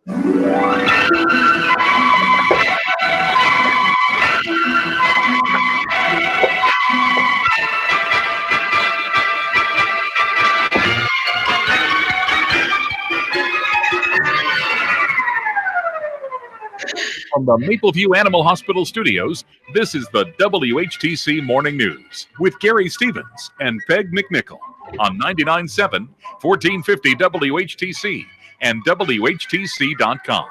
From the Mapleview Animal Hospital studios, this is the WHTC Morning News with Gary Stevens and Peg McNichol on 99.7, 1450 WHTC and WHTC.com.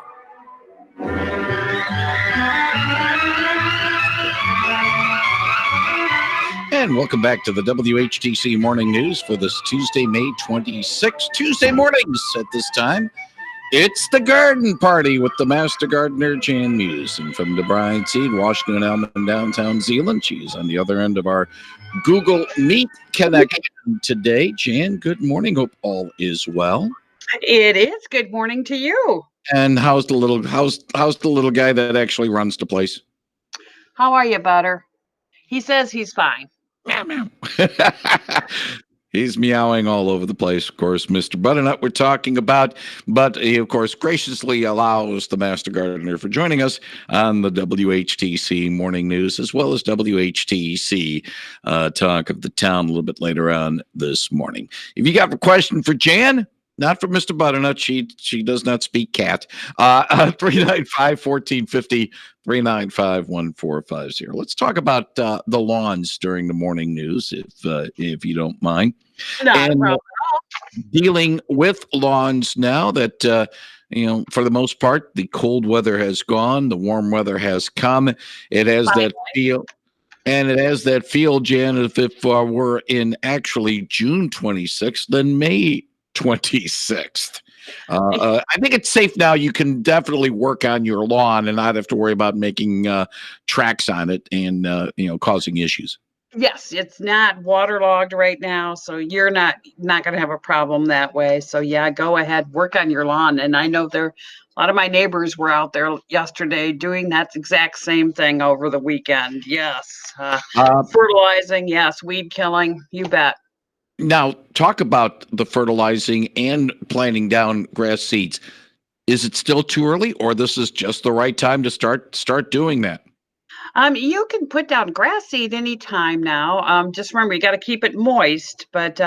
And welcome back to the WHTC Morning News for this Tuesday, May 26th. Tuesday mornings at this time. It's the garden party with the master gardener, Jan Meeuwsen from DeBruyn Seed, Washington Elm, downtown Zeeland. She's on the other end of our Google Meet connection today. Jan, good morning. Hope all is well. It is. Good morning to you. And how's the little guy that actually runs the place? How are you, Butter? He says he's fine. Meow, meow. He's meowing all over the place, of course, Mr. Butternut we're talking about, but he, of course, graciously allows the Master Gardener for joining us on the WHTC Morning News, as well as WHTC Talk of the Town a little bit later on this morning. If you got a question for Jan, not for Mr. Butternut, she does not speak cat, 395-1450, 395-1450. Let's talk about the lawns during the morning news, if you don't mind. Not a problem at all. Dealing with lawns now that, for the most part, the cold weather has gone, the warm weather has come. It has that feel. And it has that feel, Jan, if we're in actually June 26th, then May 26th. I think it's safe now. You can definitely work on your lawn and not have to worry about making tracks on it and causing issues. Yes, it's not waterlogged right now, so you're not going to have a problem that way. So yeah, go ahead, work on your lawn. And I know a lot of my neighbors were out there yesterday doing that exact same thing over the weekend. Yes, fertilizing, yes, weed killing, you bet. Now, talk about the fertilizing and planting down grass seeds. Is it still too early, or this is just the right time to start doing that? You can put down grass seed anytime now. Just remember, you got to keep it moist. But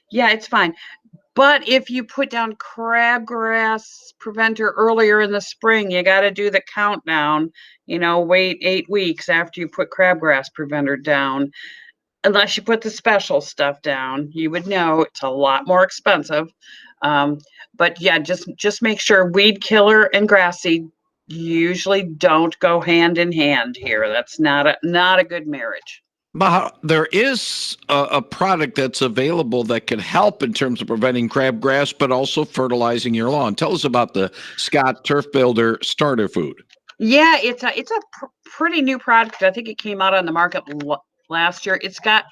yeah, it's fine. But if you put down crabgrass preventer earlier in the spring, you got to do the countdown. Wait 8 weeks after you put crabgrass preventer down. Unless you put the special stuff down, you would know it's a lot more expensive. But yeah, just make sure weed killer and grass seed usually don't go hand in hand here. That's not a good marriage. But there is a product that's available that can help in terms of preventing crabgrass, but also fertilizing your lawn. Tell us about the Scott Turf Builder Starter Food. Yeah, it's a pretty new product. I think it came out on the market last year. It's got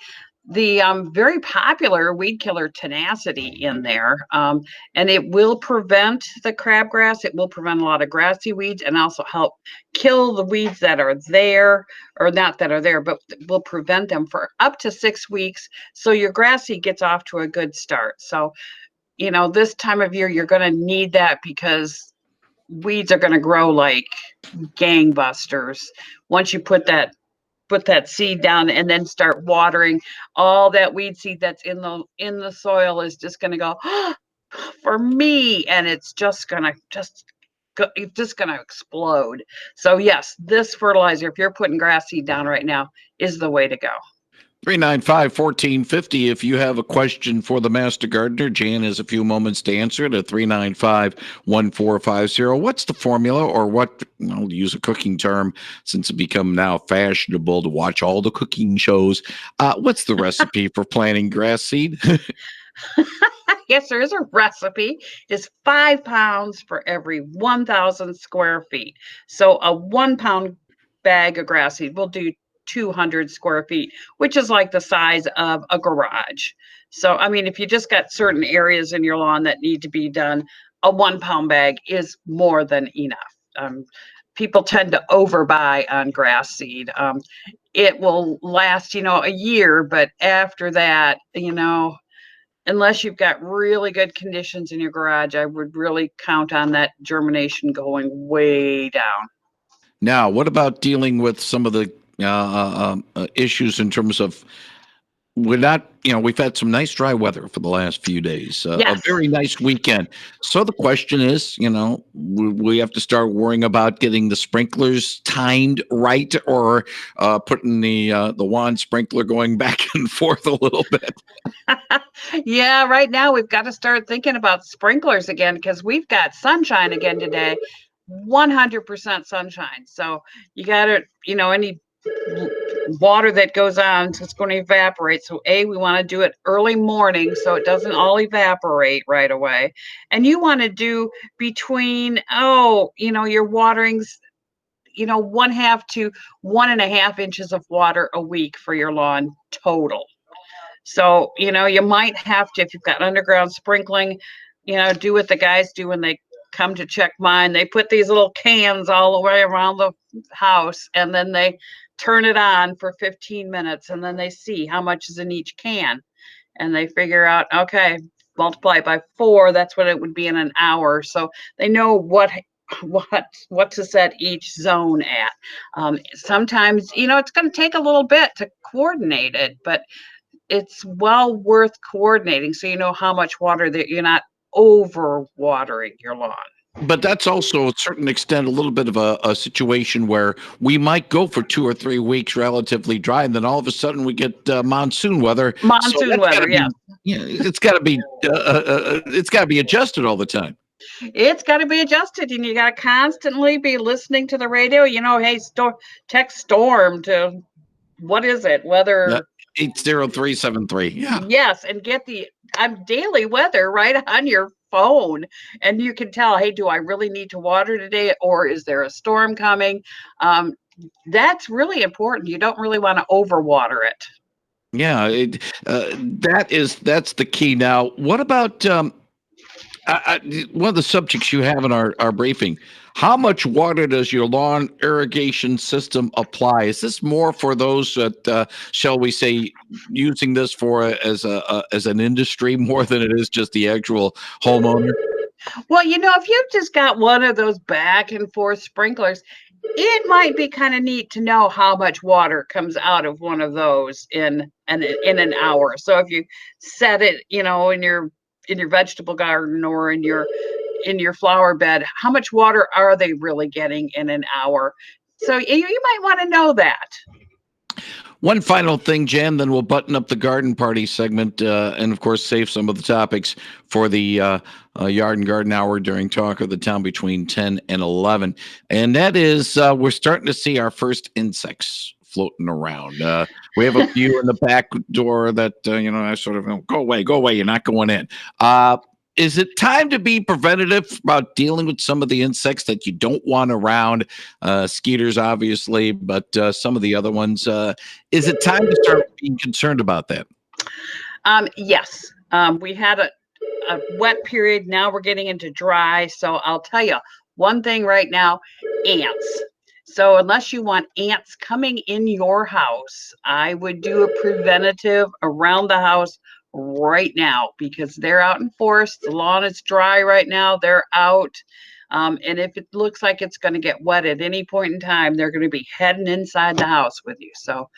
the very popular weed killer tenacity in there, and it will prevent the crabgrass. It will prevent a lot of grassy weeds and also help kill the weeds that are there, or not that are there, but will prevent them for up to 6 weeks. So your grass seed gets off to a good start. So, this time of year, you're going to need that because weeds are going to grow like gangbusters. Once you put that seed down and then start watering, all that weed seed that's in the soil is just going to go for me, and it's just going to explode. So yes, this fertilizer, if you're putting grass seed down right now, is the way to go. 395-1450 if you have a question for the Master Gardener. Jan has a few moments to answer it at 395-1450. What's the formula, or what, I'll use a cooking term since it's become now fashionable to watch all the cooking shows. What's the recipe for planting grass seed? Yes, there is a recipe. It's 5 pounds for every 1,000 square feet. So a 1 pound bag of grass seed will do 200 square feet, which is like the size of a garage. So, I mean, if you just got certain areas in your lawn that need to be done, a 1 pound bag is more than enough. People tend to overbuy on grass seed. It will last, a year, but after that, unless you've got really good conditions in your garage, I would really count on that germination going way down. Now, what about dealing with some of the issues in terms of we've had some nice dry weather for the last few days, a Yes. very nice weekend. So the question is, we have to start worrying about getting the sprinklers timed right, or putting the wand sprinkler going back and forth a little bit. Yeah, right now we've got to start thinking about sprinklers again because we've got sunshine again today, 100% sunshine. So you got to, any water that goes on, so it's going to evaporate. So we want to do it early morning so it doesn't all evaporate right away. And you want to do between, your waterings, 1/2 to 1.5 inches of water a week for your lawn total. So, you might have to, if you've got underground sprinkling, do what the guys do when they come to check mine. They put these little cans all the way around the house, and then they turn it on for 15 minutes, and then they see how much is in each can. And they figure out, okay, multiply it by 4, that's what it would be in an hour. So they know what to set each zone at. Sometimes, it's going to take a little bit to coordinate it, but it's well worth coordinating so you know how much water that you're not over watering your lawn. But that's also, to a certain extent, a little bit of a situation where we might go for 2 or 3 weeks relatively dry, and then all of a sudden we get monsoon weather. Monsoon weather, yeah. It's got to be adjusted all the time. It's got to be adjusted, and you got to constantly be listening to the radio. Hey, text storm to what is it? Weather 80373. Yeah. Yes, and get the daily weather right on your phone, and you can tell, hey, do I really need to water today, or is there a storm coming? That's really important. You don't really want to overwater it. Yeah, that's the key. Now, what about one of the subjects you have in our briefing? How much water does your lawn irrigation system apply? Is this more for those that, shall we say, using this as an industry more than it is just the actual homeowner? Well, if you've just got one of those back and forth sprinklers, it might be kind of neat to know how much water comes out of one of those in an hour. So if you set it, in your vegetable garden or in your flower bed, how much water are they really getting in an hour? So you might want to know that. One final thing, Jan, then we'll button up the garden party segment, and of course save some of the topics for the yard and garden hour during Talk of the Town between 10 and 11. And that is, we're starting to see our first insects floating around. We have a few in the back door that, I sort of go away, you're not going in. Is it time to be preventative about dealing with some of the insects that you don't want around? Skeeters, obviously, but some of the other ones. Is it time to start being concerned about that? Yes. We had a wet period. Now we're getting into dry. So I'll tell you one thing right now, ants. So unless you want ants coming in your house, I would do a preventative around the house right now because they're out in forest. The lawn is dry right now. They're out. And if it looks like it's going to get wet at any point in time, they're going to be heading inside the house with you. So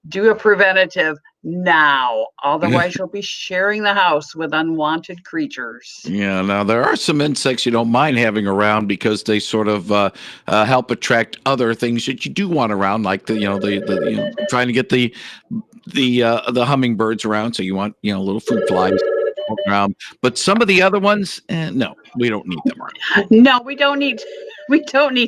do a preventative now. Otherwise, you'll be sharing the house with unwanted creatures. Yeah, now there are some insects you don't mind having around because they sort of help attract other things that you do want around, like trying to get the hummingbirds around. So you want little fruit flies around. But some of the other ones, no, we don't need them around. No, we don't need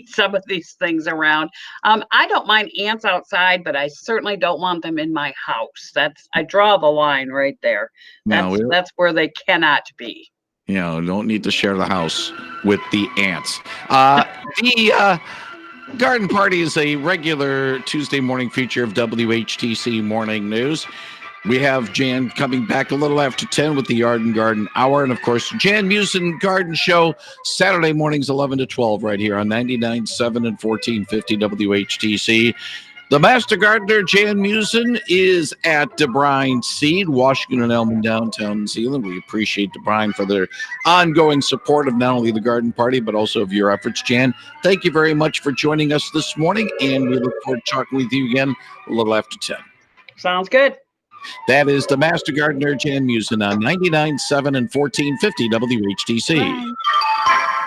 some of these things around. I don't mind ants outside, but I certainly don't want them in my house. I draw the line right there. That's where they cannot be. Don't need to share the house with the ants. The garden party is a regular Tuesday morning feature of WHTC Morning News. We have Jan coming back a little after 10 with the Yard and Garden Hour. And, of course, Jan Meeuwsen Garden Show, Saturday mornings 11 to 12 right here on 99.7 and 1450 WHTC. The Master Gardener, Jan Meeuwsen, is at DeBruyn Seed, Washington and Elm in downtown Zeeland. We appreciate DeBruyn for their ongoing support of not only the garden party, but also of your efforts. Jan, thank you very much for joining us this morning, and we look forward to talking with you again a little after 10. Sounds good. That is the Master Gardener, Jan Meeuwsen, on 99.7 and 1450 WHTC. Bye.